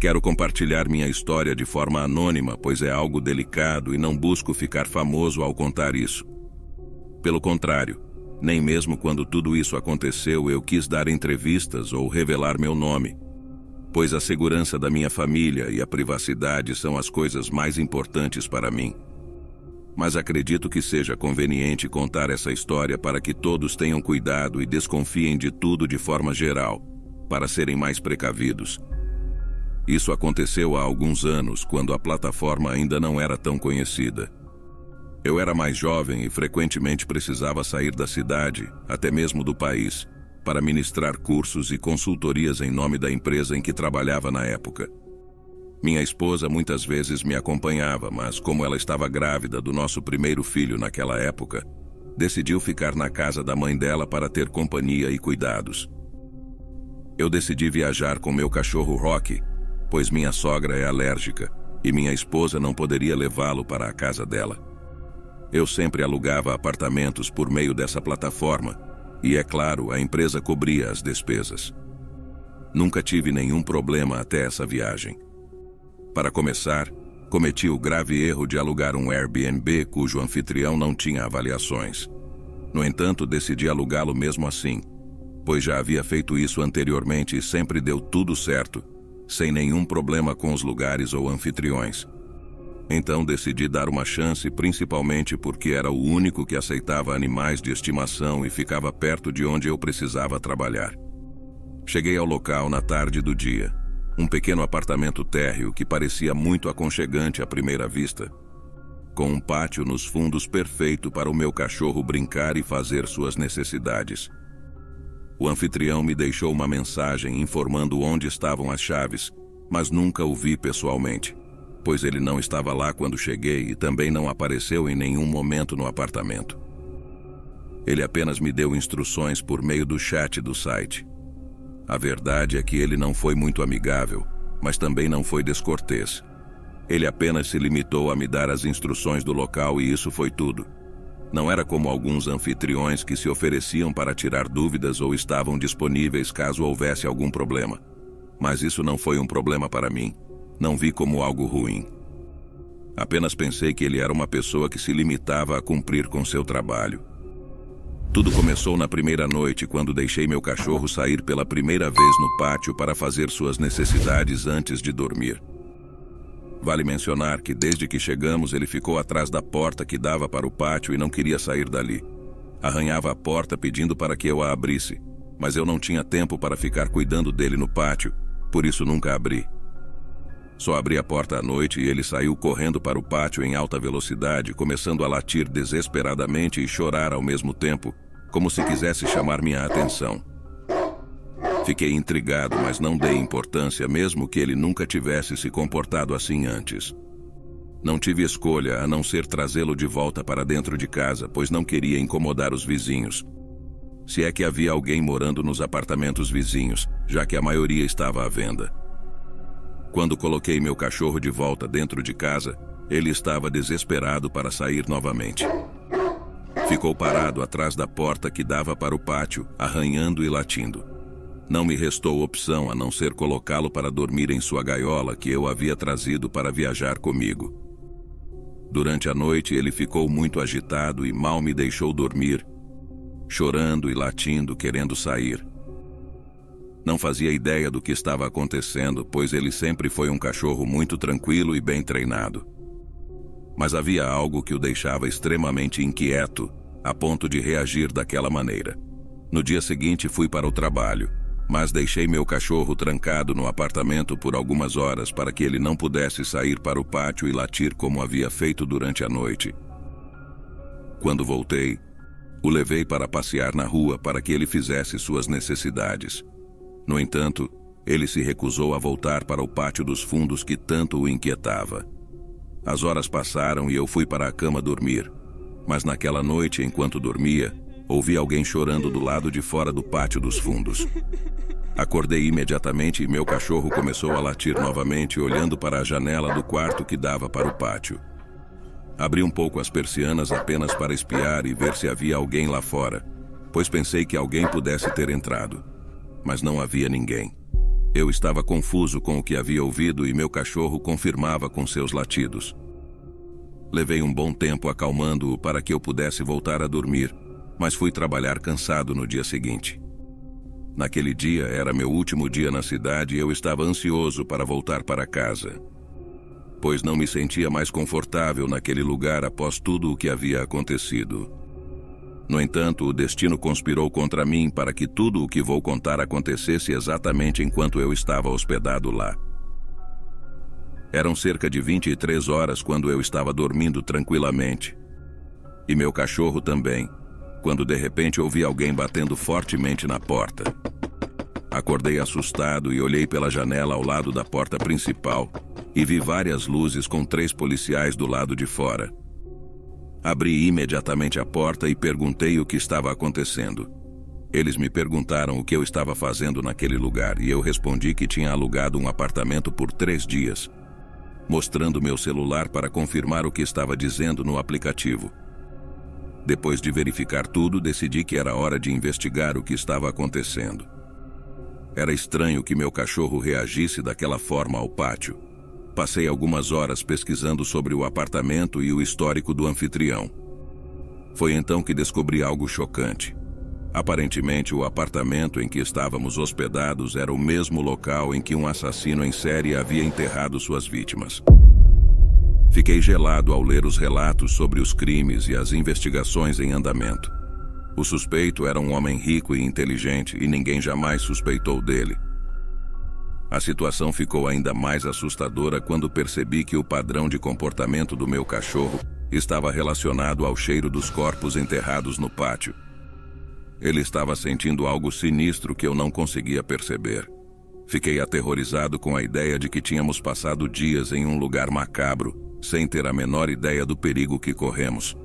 Quero compartilhar minha história de forma anônima, pois é algo delicado e não busco ficar famoso ao contar isso. Pelo contrário, nem mesmo quando tudo isso aconteceu eu quis dar entrevistas ou revelar meu nome, pois a segurança da minha família e a privacidade são as coisas mais importantes para mim. Mas acredito que seja conveniente contar essa história para que todos tenham cuidado e desconfiem de tudo de forma geral, para serem mais precavidos. Isso aconteceu há alguns anos, quando a plataforma ainda não era tão conhecida. Eu era mais jovem e frequentemente precisava sair da cidade, até mesmo do país, para ministrar cursos e consultorias em nome da empresa em que trabalhava na época. Minha esposa muitas vezes me acompanhava, mas como ela estava grávida do nosso primeiro filho naquela época, decidiu ficar na casa da mãe dela para ter companhia e cuidados. Eu decidi viajar com meu cachorro Rocky, pois minha sogra é alérgica e minha esposa não poderia levá-lo para a casa dela. Eu sempre alugava apartamentos por meio dessa plataforma e, é claro, a empresa cobria as despesas. Nunca tive nenhum problema até essa viagem. Para começar, cometi o grave erro de alugar um Airbnb cujo anfitrião não tinha avaliações. No entanto, decidi alugá-lo mesmo assim, pois já havia feito isso anteriormente e sempre deu tudo certo, sem nenhum problema com os lugares ou anfitriões. Então decidi dar uma chance, principalmente porque era o único que aceitava animais de estimação e ficava perto de onde eu precisava trabalhar. Cheguei ao local na tarde do dia. Um pequeno apartamento térreo que parecia muito aconchegante à primeira vista, com um pátio nos fundos perfeito para o meu cachorro brincar e fazer suas necessidades. O anfitrião me deixou uma mensagem informando onde estavam as chaves, mas nunca o vi pessoalmente, pois ele não estava lá quando cheguei e também não apareceu em nenhum momento no apartamento. Ele apenas me deu instruções por meio do chat do site. A verdade é que ele não foi muito amigável, mas também não foi descortês. Ele apenas se limitou a me dar as instruções do local e isso foi tudo. Não era como alguns anfitriões que se ofereciam para tirar dúvidas ou estavam disponíveis caso houvesse algum problema. Mas isso não foi um problema para mim. Não vi como algo ruim. Apenas pensei que ele era uma pessoa que se limitava a cumprir com seu trabalho. Tudo começou na primeira noite, quando deixei meu cachorro sair pela primeira vez no pátio para fazer suas necessidades antes de dormir. Vale mencionar que desde que chegamos ele ficou atrás da porta que dava para o pátio e não queria sair dali. Arranhava a porta pedindo para que eu a abrisse, mas eu não tinha tempo para ficar cuidando dele no pátio, por isso nunca abri. Só abri a porta à noite e ele saiu correndo para o pátio em alta velocidade, começando a latir desesperadamente e chorar ao mesmo tempo, como se quisesse chamar minha atenção. Fiquei intrigado, mas não dei importância, mesmo que ele nunca tivesse se comportado assim antes. Não tive escolha a não ser trazê-lo de volta para dentro de casa, pois não queria incomodar os vizinhos. Se é que havia alguém morando nos apartamentos vizinhos, já que a maioria estava à venda. Quando coloquei meu cachorro de volta dentro de casa, ele estava desesperado para sair novamente. Ficou parado atrás da porta que dava para o pátio, arranhando e latindo. Não me restou opção a não ser colocá-lo para dormir em sua gaiola que eu havia trazido para viajar comigo. Durante a noite ele ficou muito agitado e mal me deixou dormir, chorando e latindo, querendo sair. Não fazia ideia do que estava acontecendo, pois ele sempre foi um cachorro muito tranquilo e bem treinado. Mas havia algo que o deixava extremamente inquieto, a ponto de reagir daquela maneira. No dia seguinte fui para o trabalho, mas deixei meu cachorro trancado no apartamento por algumas horas para que ele não pudesse sair para o pátio e latir como havia feito durante a noite. Quando voltei, o levei para passear na rua para que ele fizesse suas necessidades. No entanto, ele se recusou a voltar para o pátio dos fundos que tanto o inquietava. As horas passaram e eu fui para a cama dormir, mas naquela noite, enquanto dormia, ouvi alguém chorando do lado de fora do pátio dos fundos. Acordei imediatamente e meu cachorro começou a latir novamente, olhando para a janela do quarto que dava para o pátio. Abri um pouco as persianas apenas para espiar e ver se havia alguém lá fora, pois pensei que alguém pudesse ter entrado. Mas não havia ninguém. Eu estava confuso com o que havia ouvido e meu cachorro confirmava com seus latidos. Levei um bom tempo acalmando-o para que eu pudesse voltar a dormir, mas fui trabalhar cansado no dia seguinte. Naquele dia era meu último dia na cidade e eu estava ansioso para voltar para casa, pois não me sentia mais confortável naquele lugar após tudo o que havia acontecido. No entanto, o destino conspirou contra mim para que tudo o que vou contar acontecesse exatamente enquanto eu estava hospedado lá. Eram cerca de 23 horas quando eu estava dormindo tranquilamente. E meu cachorro também, quando de repente ouvi alguém batendo fortemente na porta. Acordei assustado e olhei pela janela ao lado da porta principal e vi várias luzes com 3 policiais do lado de fora. Abri imediatamente a porta e perguntei o que estava acontecendo. Eles me perguntaram o que eu estava fazendo naquele lugar e eu respondi que tinha alugado um apartamento por 3 dias, mostrando meu celular para confirmar o que estava dizendo no aplicativo. Depois de verificar tudo, decidi que era hora de investigar o que estava acontecendo. Era estranho que meu cachorro reagisse daquela forma ao pátio. Passei algumas horas pesquisando sobre o apartamento e o histórico do anfitrião. Foi então que descobri algo chocante. Aparentemente, o apartamento em que estávamos hospedados era o mesmo local em que um assassino em série havia enterrado suas vítimas. Fiquei gelado ao ler os relatos sobre os crimes e as investigações em andamento. O suspeito era um homem rico e inteligente e ninguém jamais suspeitou dele. A situação ficou ainda mais assustadora quando percebi que o padrão de comportamento do meu cachorro estava relacionado ao cheiro dos corpos enterrados no pátio. Ele estava sentindo algo sinistro que eu não conseguia perceber. Fiquei aterrorizado com a ideia de que tínhamos passado dias em um lugar macabro, sem ter a menor ideia do perigo que corremos.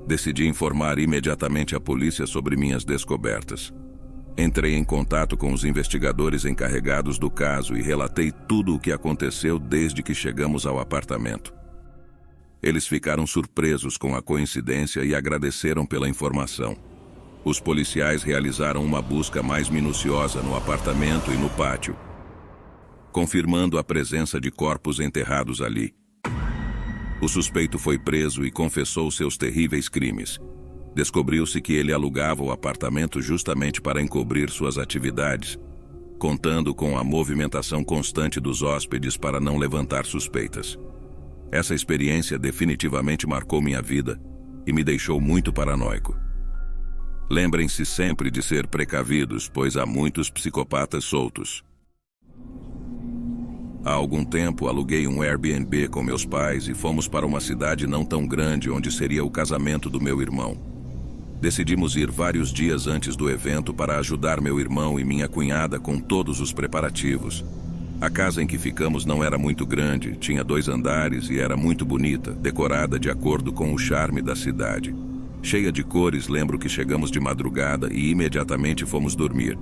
Decidi informar imediatamente a polícia sobre minhas descobertas. Entrei em contato com os investigadores encarregados do caso e relatei tudo o que aconteceu desde que chegamos ao apartamento. Eles ficaram surpresos com a coincidência e agradeceram pela informação. Os policiais realizaram uma busca mais minuciosa no apartamento e no pátio, confirmando a presença de corpos enterrados ali. O suspeito foi preso e confessou seus terríveis crimes. Descobriu-se que ele alugava o apartamento justamente para encobrir suas atividades, contando com a movimentação constante dos hóspedes para não levantar suspeitas. Essa experiência definitivamente marcou minha vida e me deixou muito paranoico. Lembrem-se sempre de ser precavidos, pois há muitos psicopatas soltos. Há algum tempo aluguei um Airbnb com meus pais e fomos para uma cidade não tão grande onde seria o casamento do meu irmão. Decidimos ir vários dias antes do evento para ajudar meu irmão e minha cunhada com todos os preparativos. A casa em que ficamos não era muito grande, tinha 2 andares e era muito bonita, decorada de acordo com o charme da cidade. Cheia de cores, lembro que chegamos de madrugada e imediatamente fomos dormir.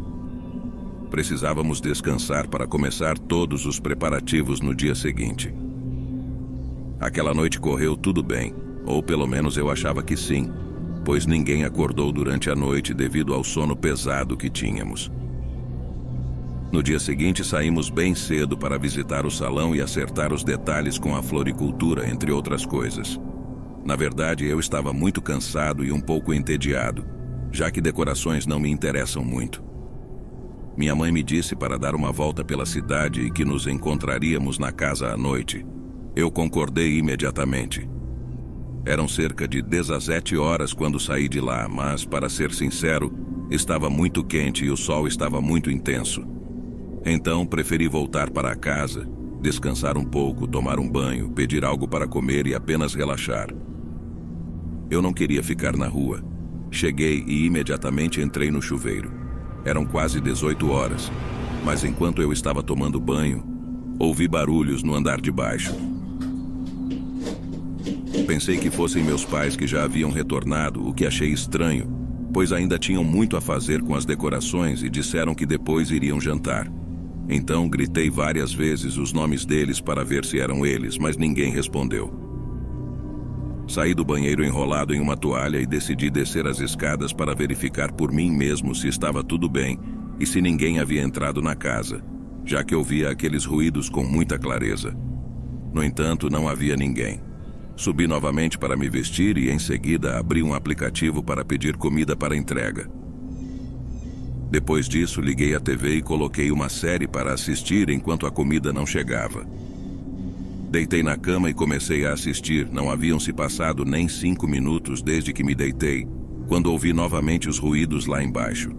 Precisávamos descansar para começar todos os preparativos no dia seguinte. Aquela noite correu tudo bem, ou pelo menos eu achava que sim, pois ninguém acordou durante a noite devido ao sono pesado que tínhamos. No dia seguinte saímos bem cedo para visitar o salão e acertar os detalhes com a floricultura, entre outras coisas. Na verdade, eu estava muito cansado e um pouco entediado, já que decorações não me interessam muito. Minha mãe me disse para dar uma volta pela cidade e que nos encontraríamos na casa à noite. Eu concordei imediatamente. Eram cerca de 17 horas quando saí de lá, mas, para ser sincero, estava muito quente e o sol estava muito intenso. Então, preferi voltar para casa, descansar um pouco, tomar um banho, pedir algo para comer e apenas relaxar. Eu não queria ficar na rua. Cheguei e imediatamente entrei no chuveiro. Eram quase 18 horas, mas enquanto eu estava tomando banho, ouvi barulhos no andar de baixo. Pensei que fossem meus pais que já haviam retornado, o que achei estranho, pois ainda tinham muito a fazer com as decorações e disseram que depois iriam jantar. Então gritei várias vezes os nomes deles para ver se eram eles, mas ninguém respondeu. Saí do banheiro enrolado em uma toalha e decidi descer as escadas para verificar por mim mesmo se estava tudo bem e se ninguém havia entrado na casa, já que ouvia aqueles ruídos com muita clareza. No entanto, não havia ninguém. Subi novamente para me vestir e, em seguida, abri um aplicativo para pedir comida para entrega. Depois disso, liguei a TV e coloquei uma série para assistir enquanto a comida não chegava. Deitei na cama e comecei a assistir. Não haviam se passado nem 5 minutos desde que me deitei, quando ouvi novamente os ruídos lá embaixo.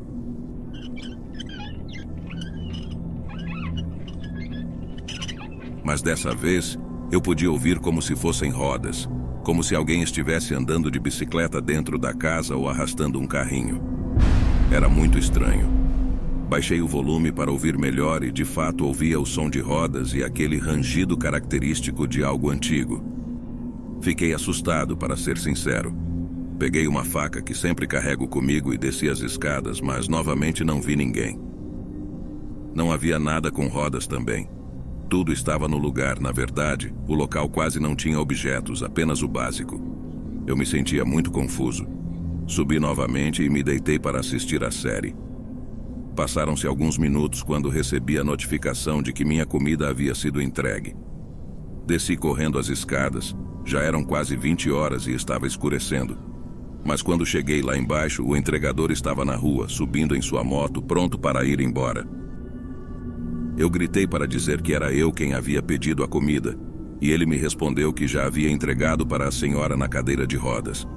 Mas dessa vez, eu podia ouvir como se fossem rodas, como se alguém estivesse andando de bicicleta dentro da casa ou arrastando um carrinho. Era muito estranho. Baixei o volume para ouvir melhor e, de fato, ouvia o som de rodas e aquele rangido característico de algo antigo. Fiquei assustado, para ser sincero. Peguei uma faca que sempre carrego comigo e desci as escadas, mas novamente não vi ninguém. Não havia nada com rodas também. Tudo estava no lugar, na verdade, o local quase não tinha objetos, apenas o básico. Eu me sentia muito confuso. Subi novamente e me deitei para assistir a série. Passaram-se alguns minutos quando recebi a notificação de que minha comida havia sido entregue. Desci correndo as escadas. Já eram quase 20 horas e estava escurecendo. Mas quando cheguei lá embaixo, o entregador estava na rua, subindo em sua moto, pronto para ir embora. Eu gritei para dizer que era eu quem havia pedido a comida, e ele me respondeu que já havia entregado para a senhora na cadeira de rodas.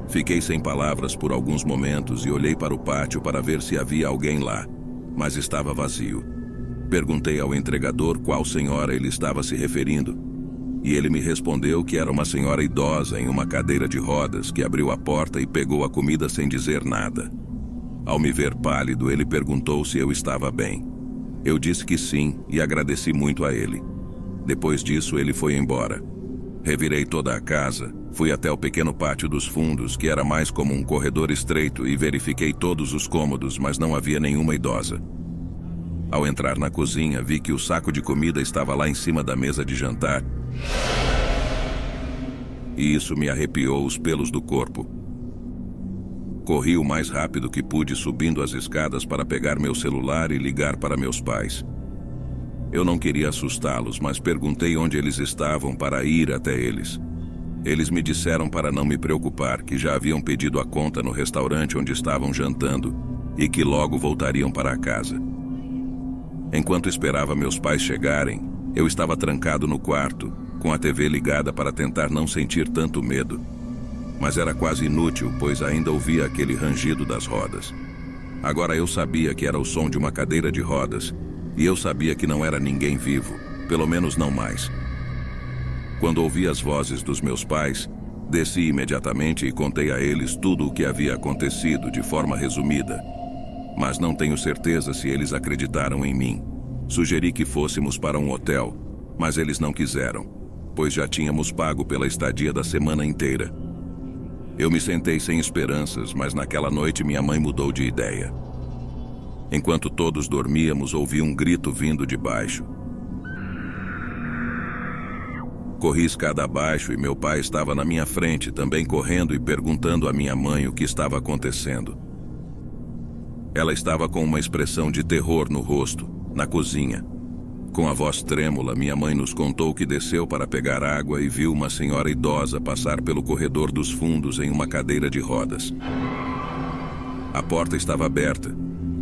Fiquei sem palavras por alguns momentos e olhei para o pátio para ver se havia alguém lá, mas estava vazio. Perguntei ao entregador qual senhora ele estava se referindo, e ele me respondeu que era uma senhora idosa em uma cadeira de rodas que abriu a porta e pegou a comida sem dizer nada. Ao me ver pálido, ele perguntou se eu estava bem. Eu disse que sim e agradeci muito a ele. Depois disso, ele foi embora. Revirei toda a casa, fui até o pequeno pátio dos fundos, que era mais como um corredor estreito, e verifiquei todos os cômodos, mas não havia nenhuma idosa. Ao entrar na cozinha, vi que o saco de comida estava lá em cima da mesa de jantar. E isso me arrepiou os pelos do corpo. Corri o mais rápido que pude subindo as escadas para pegar meu celular e ligar para meus pais. Eu não queria assustá-los, mas perguntei onde eles estavam para ir até eles. Eles me disseram para não me preocupar, que já haviam pedido a conta no restaurante onde estavam jantando e que logo voltariam para a casa. Enquanto esperava meus pais chegarem, eu estava trancado no quarto, com a TV ligada para tentar não sentir tanto medo. Mas era quase inútil, pois ainda ouvia aquele rangido das rodas. Agora eu sabia que era o som de uma cadeira de rodas, e eu sabia que não era ninguém vivo, pelo menos não mais. Quando ouvi as vozes dos meus pais, desci imediatamente e contei a eles tudo o que havia acontecido de forma resumida. Mas não tenho certeza se eles acreditaram em mim. Sugeri que fôssemos para um hotel, mas eles não quiseram, pois já tínhamos pago pela estadia da semana inteira. Eu me sentei sem esperanças, mas naquela noite minha mãe mudou de ideia. Enquanto todos dormíamos, ouvi um grito vindo de baixo. Corri escada abaixo e meu pai estava na minha frente, também correndo e perguntando à minha mãe o que estava acontecendo. Ela estava com uma expressão de terror no rosto, na cozinha. Com a voz trêmula, minha mãe nos contou que desceu para pegar água e viu uma senhora idosa passar pelo corredor dos fundos em uma cadeira de rodas. A porta estava aberta,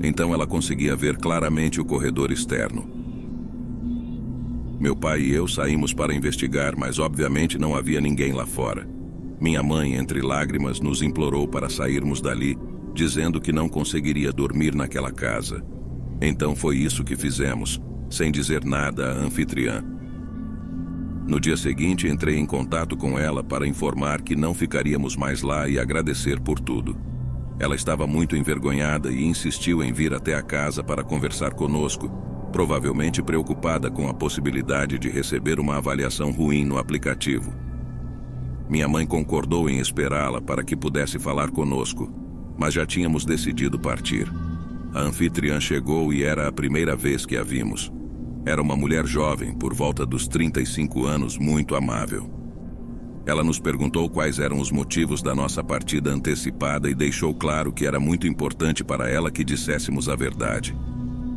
então ela conseguia ver claramente o corredor externo. Meu pai e eu saímos para investigar, mas obviamente não havia ninguém lá fora. Minha mãe, entre lágrimas, nos implorou para sairmos dali, dizendo que não conseguiria dormir naquela casa. Então foi isso que fizemos, sem dizer nada à anfitriã. No dia seguinte, entrei em contato com ela para informar que não ficaríamos mais lá e agradecer por tudo. Ela estava muito envergonhada e insistiu em vir até a casa para conversar conosco, provavelmente preocupada com a possibilidade de receber uma avaliação ruim no aplicativo. Minha mãe concordou em esperá-la para que pudesse falar conosco, mas já tínhamos decidido partir. A anfitriã chegou e era a primeira vez que a vimos. Era uma mulher jovem, por volta dos 35 anos, muito amável. Ela nos perguntou quais eram os motivos da nossa partida antecipada e deixou claro que era muito importante para ela que disséssemos a verdade.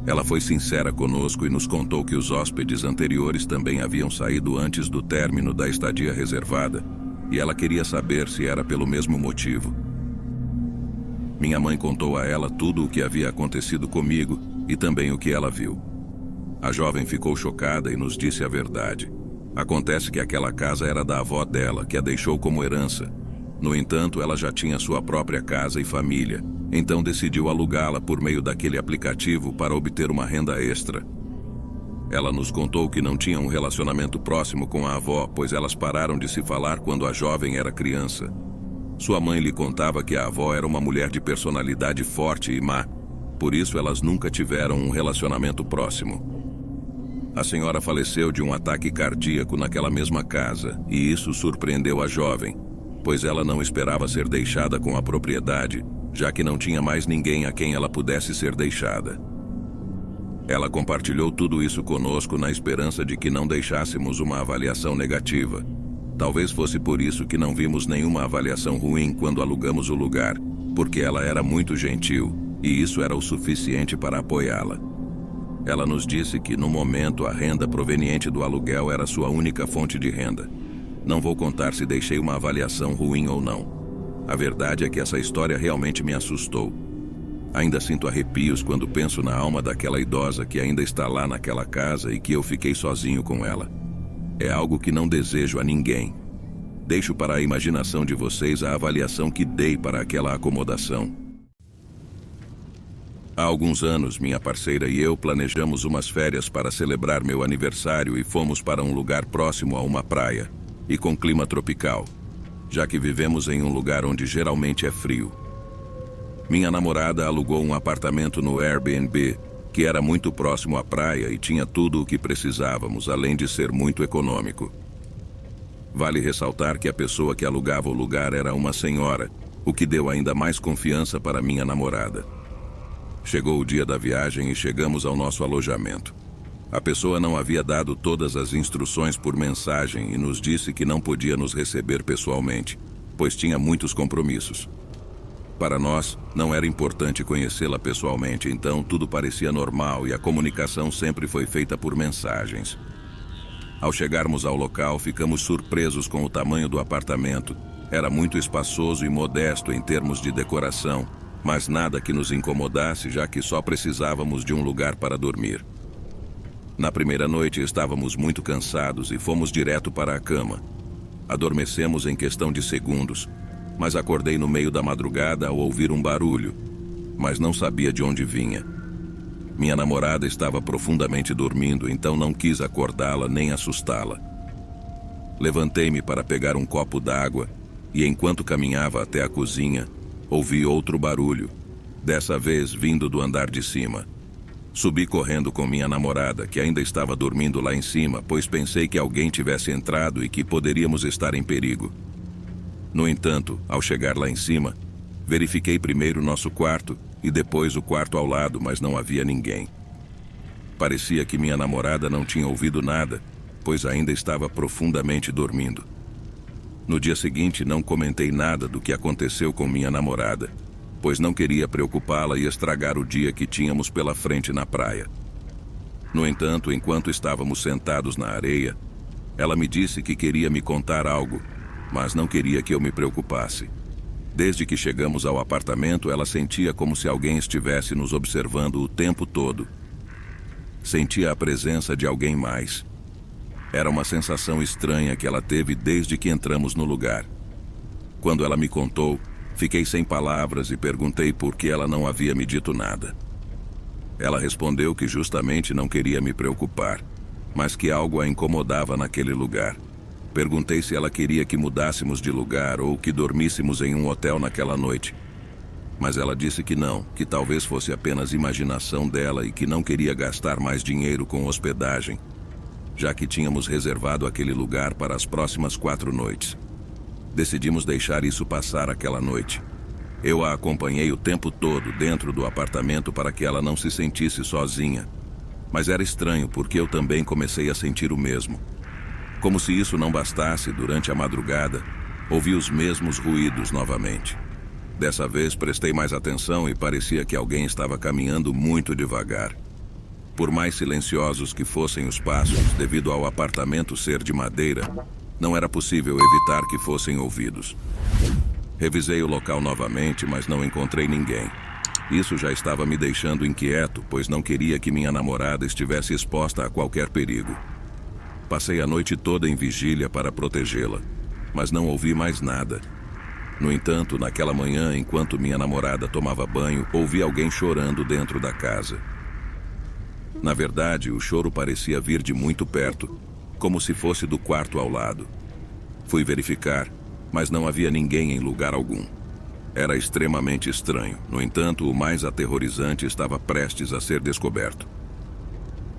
Ela foi sincera conosco e nos contou que os hóspedes anteriores também haviam saído antes do término da estadia reservada, e ela queria saber se era pelo mesmo motivo. Minha mãe contou a ela tudo o que havia acontecido comigo e também o que ela viu. A jovem ficou chocada e nos disse a verdade. Acontece que aquela casa era da avó dela, que a deixou como herança. No entanto, ela já tinha sua própria casa e família, então decidiu alugá-la por meio daquele aplicativo para obter uma renda extra. Ela nos contou que não tinha um relacionamento próximo com a avó, pois elas pararam de se falar quando a jovem era criança. Sua mãe lhe contava que a avó era uma mulher de personalidade forte e má, por isso elas nunca tiveram um relacionamento próximo. A senhora faleceu de um ataque cardíaco naquela mesma casa, e isso surpreendeu a jovem, pois ela não esperava ser deixada com a propriedade, já que não tinha mais ninguém a quem ela pudesse ser deixada. Ela compartilhou tudo isso conosco na esperança de que não deixássemos uma avaliação negativa. Talvez fosse por isso que não vimos nenhuma avaliação ruim quando alugamos o lugar, porque ela era muito gentil, e isso era o suficiente para apoiá-la. Ela nos disse que, no momento, a renda proveniente do aluguel era sua única fonte de renda. Não vou contar se deixei uma avaliação ruim ou não. A verdade é que essa história realmente me assustou. Ainda sinto arrepios quando penso na alma daquela idosa que ainda está lá naquela casa e que eu fiquei sozinho com ela. É algo que não desejo a ninguém. Deixo para a imaginação de vocês a avaliação que dei para aquela acomodação. Há alguns anos, minha parceira e eu planejamos umas férias para celebrar meu aniversário e fomos para um lugar próximo a uma praia, e com clima tropical, já que vivemos em um lugar onde geralmente é frio. Minha namorada alugou um apartamento no Airbnb, que era muito próximo à praia e tinha tudo o que precisávamos, além de ser muito econômico. Vale ressaltar que a pessoa que alugava o lugar era uma senhora, o que deu ainda mais confiança para minha namorada. Chegou o dia da viagem e chegamos ao nosso alojamento. A pessoa não havia dado todas as instruções por mensagem e nos disse que não podia nos receber pessoalmente, pois tinha muitos compromissos. Para nós, não era importante conhecê-la pessoalmente, então tudo parecia normal e a comunicação sempre foi feita por mensagens. Ao chegarmos ao local, ficamos surpresos com o tamanho do apartamento. Era muito espaçoso e modesto em termos de decoração, mas nada que nos incomodasse, já que só precisávamos de um lugar para dormir. Na primeira noite estávamos muito cansados e fomos direto para a cama. Adormecemos em questão de segundos, mas acordei no meio da madrugada ao ouvir um barulho, mas não sabia de onde vinha. Minha namorada estava profundamente dormindo, então não quis acordá-la nem assustá-la. Levantei-me para pegar um copo d'água e, enquanto caminhava até a cozinha, ouvi outro barulho, dessa vez vindo do andar de cima. Subi correndo com minha namorada, que ainda estava dormindo lá em cima, pois pensei que alguém tivesse entrado e que poderíamos estar em perigo. No entanto, ao chegar lá em cima, verifiquei primeiro nosso quarto e depois o quarto ao lado, mas não havia ninguém. Parecia que minha namorada não tinha ouvido nada, pois ainda estava profundamente dormindo. No dia seguinte, não comentei nada do que aconteceu com minha namorada, pois não queria preocupá-la e estragar o dia que tínhamos pela frente na praia. No entanto, enquanto estávamos sentados na areia, ela me disse que queria me contar algo, mas não queria que eu me preocupasse. Desde que chegamos ao apartamento, ela sentia como se alguém estivesse nos observando o tempo todo. Sentia a presença de alguém mais. Era uma sensação estranha que ela teve desde que entramos no lugar. Quando ela me contou, fiquei sem palavras e perguntei por que ela não havia me dito nada. Ela respondeu que justamente não queria me preocupar, mas que algo a incomodava naquele lugar. Perguntei se ela queria que mudássemos de lugar ou que dormíssemos em um hotel naquela noite. Mas ela disse que não, que talvez fosse apenas imaginação dela e que não queria gastar mais dinheiro com hospedagem, já que tínhamos reservado aquele lugar para as próximas 4 noites. Decidimos deixar isso passar aquela noite. Eu a acompanhei o tempo todo dentro do apartamento para que ela não se sentisse sozinha. Mas era estranho porque eu também comecei a sentir o mesmo. Como se isso não bastasse, durante a madrugada, ouvi os mesmos ruídos novamente. Dessa vez prestei mais atenção e parecia que alguém estava caminhando muito devagar. Por mais silenciosos que fossem os passos, devido ao apartamento ser de madeira, não era possível evitar que fossem ouvidos. Revisei o local novamente, mas não encontrei ninguém. Isso já estava me deixando inquieto, pois não queria que minha namorada estivesse exposta a qualquer perigo. Passei a noite toda em vigília para protegê-la, mas não ouvi mais nada. No entanto, naquela manhã, enquanto minha namorada tomava banho, ouvi alguém chorando dentro da casa. Na verdade, o choro parecia vir de muito perto, como se fosse do quarto ao lado. Fui verificar, mas não havia ninguém em lugar algum. Era extremamente estranho. No entanto, o mais aterrorizante estava prestes a ser descoberto.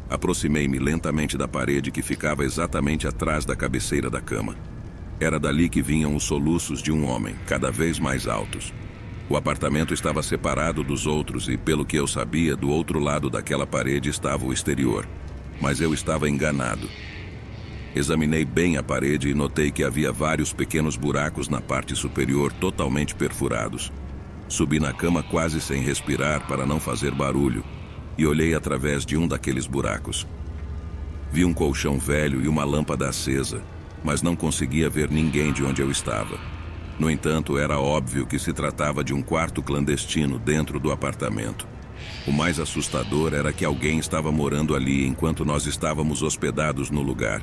Aproximei-me lentamente da parede que ficava exatamente atrás da cabeceira da cama. Era dali que vinham os soluços de um homem, cada vez mais altos. O apartamento estava separado dos outros e, pelo que eu sabia, do outro lado daquela parede estava o exterior. Mas eu estava enganado. Examinei bem a parede e notei que havia vários pequenos buracos na parte superior totalmente perfurados. Subi na cama quase sem respirar para não fazer barulho e olhei através de um daqueles buracos. Vi um colchão velho e uma lâmpada acesa, mas não conseguia ver ninguém de onde eu estava. No entanto, era óbvio que se tratava de um quarto clandestino dentro do apartamento. O mais assustador era que alguém estava morando ali enquanto nós estávamos hospedados no lugar.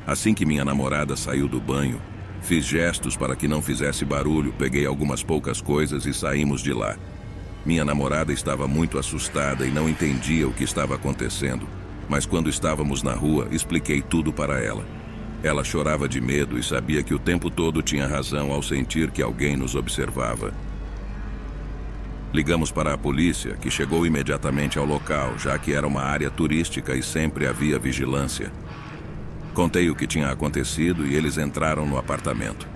Assim que minha namorada saiu do banho, fiz gestos para que não fizesse barulho, peguei algumas poucas coisas e saímos de lá. Minha namorada estava muito assustada e não entendia o que estava acontecendo, mas quando estávamos na rua, expliquei tudo para ela. Ela chorava de medo e sabia que o tempo todo tinha razão ao sentir que alguém nos observava. Ligamos para a polícia, que chegou imediatamente ao local, já que era uma área turística e sempre havia vigilância. Contei o que tinha acontecido e eles entraram no apartamento.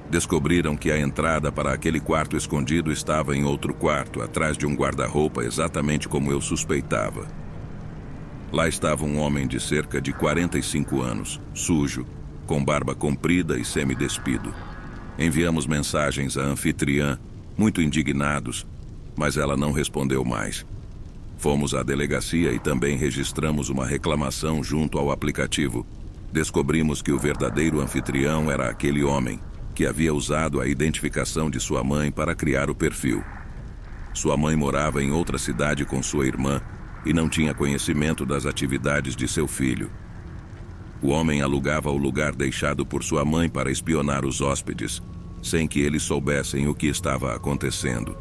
Descobriram que a entrada para aquele quarto escondido estava em outro quarto, atrás de um guarda-roupa, exatamente como eu suspeitava. Lá estava um homem de cerca de 45 anos, sujo, com barba comprida e semi-despido. Enviamos mensagens à anfitriã, muito indignados, mas ela não respondeu mais. Fomos à delegacia e também registramos uma reclamação junto ao aplicativo. Descobrimos que o verdadeiro anfitrião era aquele homem, que havia usado a identificação de sua mãe para criar o perfil. Sua mãe morava em outra cidade com sua irmã e não tinha conhecimento das atividades de seu filho. O homem alugava o lugar deixado por sua mãe para espionar os hóspedes, sem que eles soubessem o que estava acontecendo.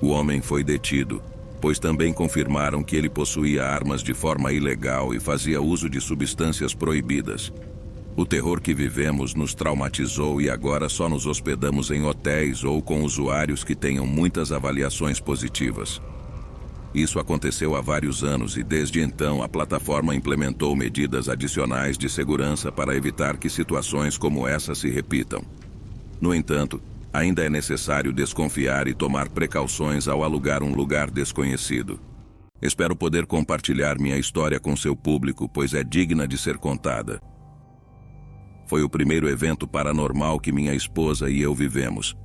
O homem foi detido, pois também confirmaram que ele possuía armas de forma ilegal e fazia uso de substâncias proibidas. O terror que vivemos nos traumatizou e agora só nos hospedamos em hotéis ou com usuários que tenham muitas avaliações positivas. Isso aconteceu há vários anos e desde então a plataforma implementou medidas adicionais de segurança para evitar que situações como essa se repitam. No entanto, ainda é necessário desconfiar e tomar precauções ao alugar um lugar desconhecido. Espero poder compartilhar minha história com seu público, pois é digna de ser contada. Foi o primeiro evento paranormal que minha esposa e eu vivemos.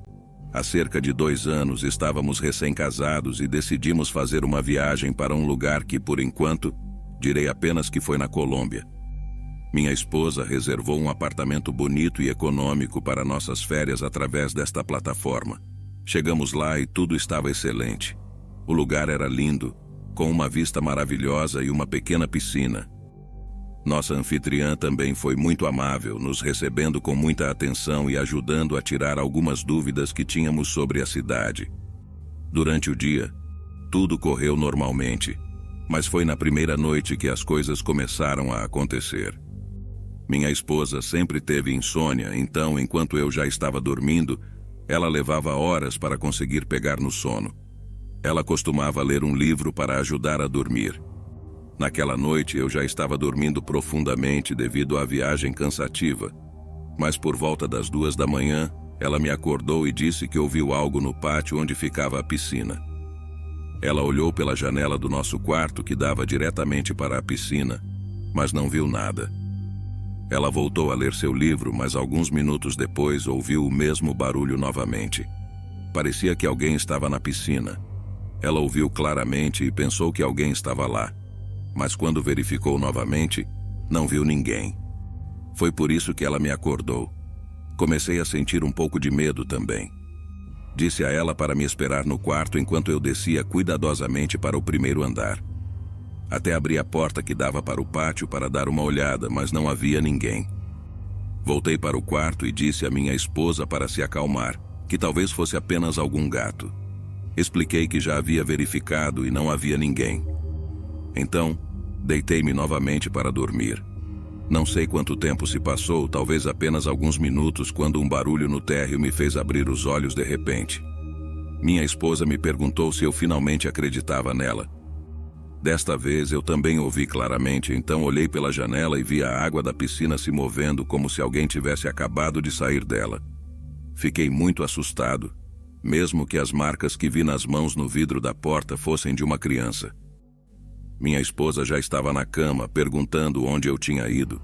Há cerca de 2 anos estávamos recém-casados e decidimos fazer uma viagem para um lugar que, por enquanto, direi apenas que foi na Colômbia. Minha esposa reservou um apartamento bonito e econômico para nossas férias através desta plataforma. Chegamos lá e tudo estava excelente. O lugar era lindo, com uma vista maravilhosa e uma pequena piscina. Nossa anfitriã também foi muito amável, nos recebendo com muita atenção e ajudando a tirar algumas dúvidas que tínhamos sobre a cidade. Durante o dia, tudo correu normalmente, mas foi na primeira noite que as coisas começaram a acontecer. Minha esposa sempre teve insônia, então, enquanto eu já estava dormindo, ela levava horas para conseguir pegar no sono. Ela costumava ler um livro para ajudar a dormir. Naquela noite eu já estava dormindo profundamente devido à viagem cansativa, mas por volta das 2 da manhã, ela me acordou e disse que ouviu algo no pátio onde ficava a piscina. Ela olhou pela janela do nosso quarto que dava diretamente para a piscina, mas não viu nada. Ela voltou a ler seu livro, mas alguns minutos depois ouviu o mesmo barulho novamente. Parecia que alguém estava na piscina. Ela ouviu claramente e pensou que alguém estava lá, mas quando verificou novamente, não viu ninguém. Foi por isso que ela me acordou. Comecei a sentir um pouco de medo também. Disse a ela para me esperar no quarto enquanto eu descia cuidadosamente para o primeiro andar. Até abri a porta que dava para o pátio para dar uma olhada, mas não havia ninguém. Voltei para o quarto e disse à minha esposa para se acalmar, que talvez fosse apenas algum gato. Expliquei que já havia verificado e não havia ninguém. Então, deitei-me novamente para dormir. Não sei quanto tempo se passou, talvez apenas alguns minutos, quando um barulho no térreo me fez abrir os olhos de repente. Minha esposa me perguntou se eu finalmente acreditava nela. Desta vez eu também ouvi claramente, então olhei pela janela e vi a água da piscina se movendo como se alguém tivesse acabado de sair dela. Fiquei muito assustado, mesmo que as marcas que vi nas mãos no vidro da porta fossem de uma criança. Minha esposa já estava na cama, perguntando onde eu tinha ido.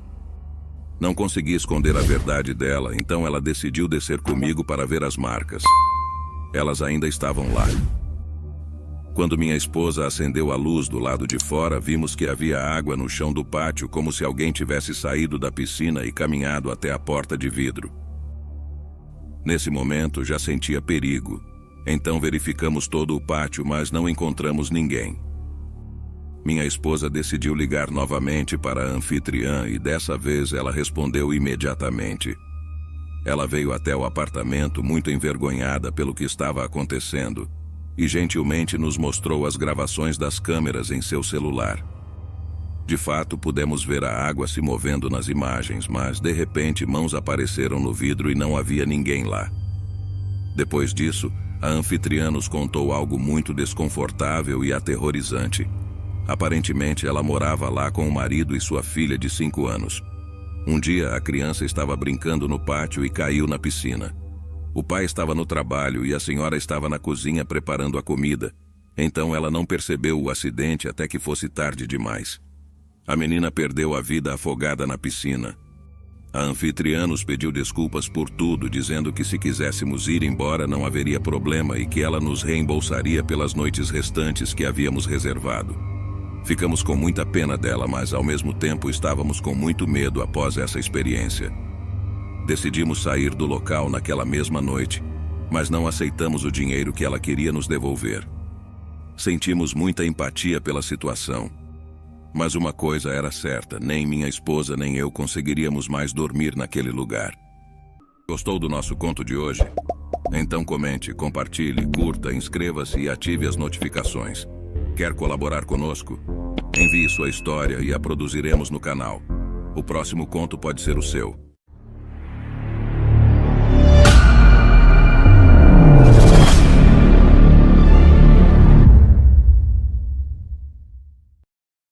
Não consegui esconder a verdade dela, então ela decidiu descer comigo para ver as marcas. Elas ainda estavam lá. Quando minha esposa acendeu a luz do lado de fora, vimos que havia água no chão do pátio, como se alguém tivesse saído da piscina e caminhado até a porta de vidro. Nesse momento, já sentia perigo. Então verificamos todo o pátio, mas não encontramos ninguém. Minha esposa decidiu ligar novamente para a anfitriã e dessa vez ela respondeu imediatamente. Ela veio até o apartamento muito envergonhada pelo que estava acontecendo e gentilmente nos mostrou as gravações das câmeras em seu celular. De fato, pudemos ver a água se movendo nas imagens, mas de repente mãos apareceram no vidro e não havia ninguém lá. Depois disso, a anfitriã nos contou algo muito desconfortável e aterrorizante. Aparentemente, ela morava lá com o marido e sua filha de 5 anos. Um dia, a criança estava brincando no pátio e caiu na piscina. O pai estava no trabalho e a senhora estava na cozinha preparando a comida. Então ela não percebeu o acidente até que fosse tarde demais. A menina perdeu a vida afogada na piscina. A anfitriã nos pediu desculpas por tudo, dizendo que se quiséssemos ir embora não haveria problema e que ela nos reembolsaria pelas noites restantes que havíamos reservado. Ficamos com muita pena dela, mas ao mesmo tempo estávamos com muito medo após essa experiência. Decidimos sair do local naquela mesma noite, mas não aceitamos o dinheiro que ela queria nos devolver. Sentimos muita empatia pela situação. Mas uma coisa era certa, nem minha esposa nem eu conseguiríamos mais dormir naquele lugar. Gostou do nosso conto de hoje? Então comente, compartilhe, curta, inscreva-se e ative as notificações. Quer colaborar conosco? Envie sua história e a produziremos no canal. O próximo conto pode ser o seu.